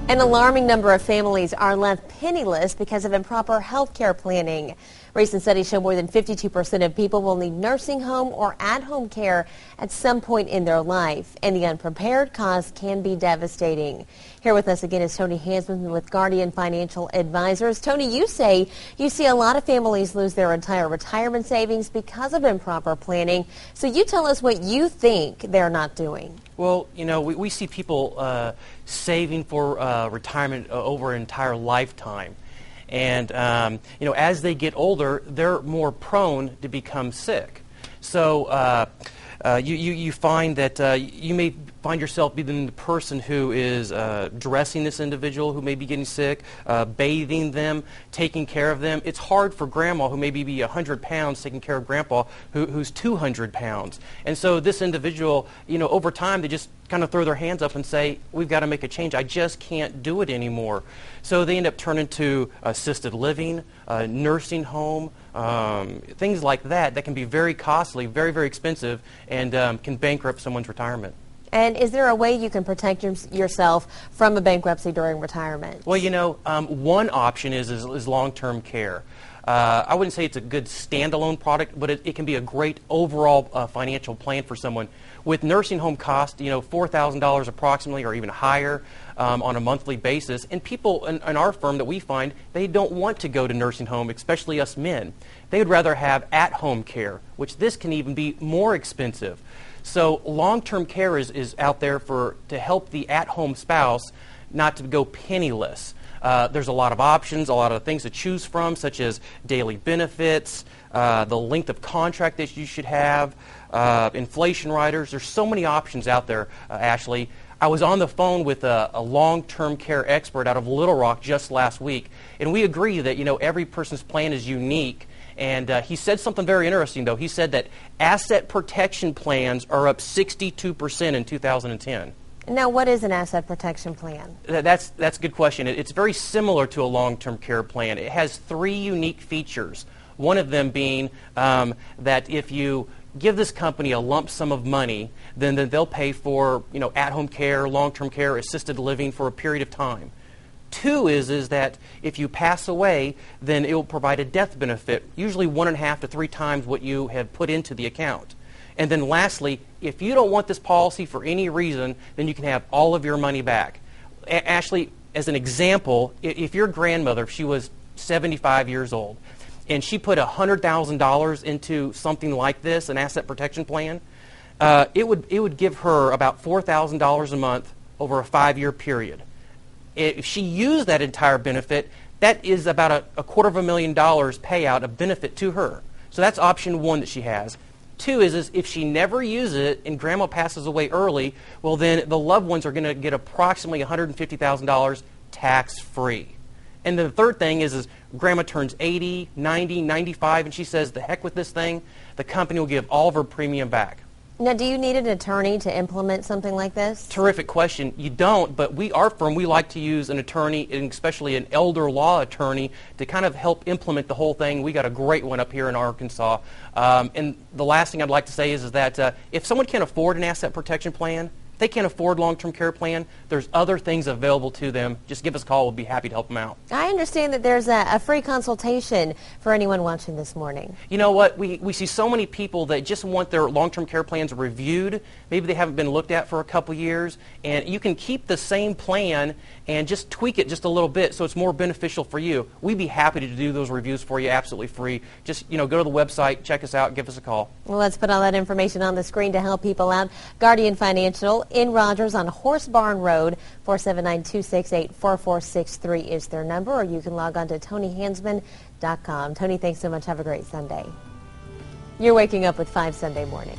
An alarming number of families are left penniless because of improper health care planning. Recent studies show more than 52% of people will need nursing home or at-home care at some point in their life, and the unprepared cost can be devastating. Here with us again is J Hansmann with Guardian Financial Advisors. Tony, you say you see a lot of families lose their entire retirement savings because of improper planning. So you tell us what you think they're not doing. Well, you know, we see people saving for retirement over an entire lifetime. And, you know, as they get older, they're more prone to become sick. So you find that you may find yourself being the person who is dressing this individual who may be getting sick, bathing them, taking care of them. It's hard for grandma who may be 100 pounds taking care of grandpa who's 200 pounds. And so this individual, you know, over time they just kind of throw their hands up and say, we've got to make a change. I just can't do it anymore. So they end up turning to assisted living, nursing home, things like that can be very costly, very, very expensive, and can bankrupt someone's retirement. And is there a way you can protect yourself from a bankruptcy during retirement? Well, you know, one option is long-term care. I wouldn't say it's a good standalone product, but it can be a great overall financial plan for someone. With nursing home costs, you know, $4,000 approximately or even higher on a monthly basis. And people in our firm that we find, they don't want to go to nursing home, especially us men. They would rather have at-home care, which this can even be more expensive. So long-term care is out there to help the at-home spouse not to go penniless. There's a lot of options, a lot of things to choose from, such as daily benefits, the length of contract that you should have, inflation riders. There's so many options out there, Ashley. I was on the phone with a long-term care expert out of Little Rock just last week, and we agree that, you know, every person's plan is unique. And he said something very interesting, though. He said that asset protection plans are up 62% in 2010. Now, what is an asset protection plan? That's a good question. It's very similar to a long-term care plan. It has three unique features. One of them being that if you give this company a lump sum of money, then they'll pay for, you know, at-home care, long-term care, assisted living for a period of time. Two is that if you pass away, then it will provide a death benefit, usually 1.5 to 3 times what you have put into the account. And then lastly, if you don't want this policy for any reason, then you can have all of your money back. Ashley, as an example, if your grandmother, if she was 75 years old, and she put $100,000 into something like this, an asset protection plan, it would give her about $4,000 a month over a 5-year period. If she used that entire benefit, that is about a $250,000 payout of benefit to her. So that's option one that she has. Two is if she never uses it and grandma passes away early, well then the loved ones are going to get approximately $150,000 tax-free. And the third thing is grandma turns 80, 90, 95, and she says, the heck with this thing, the company will give all of her premium back. Now, do you need an attorney to implement something like this? Terrific question. You don't, but our firm, we like to use an attorney, and especially an elder law attorney, to kind of help implement the whole thing. We got a great one up here in Arkansas. And the last thing I'd like to say is that if someone can't afford an asset protection plan, if they can't afford long-term care plan, there's other things available to them. Just give us a call. We'll be happy to help them out. I understand that there's a free consultation for anyone watching this morning. You know what? We see so many people that just want their long-term care plans reviewed. Maybe they haven't been looked at for a couple years. And you can keep the same plan and just tweak it just a little bit so it's more beneficial for you. We'd be happy to do those reviews for you absolutely free. Just, you know, go to the website, check us out, give us a call. Well, let's put all that information on the screen to help people out. Guardian Financial in Rogers on Horse Barn Road. 479-268-4463 is their number, or you can log on to TonyHansmann.com. Tony, thanks so much. Have a great Sunday. You're waking up with 5 Sunday Morning.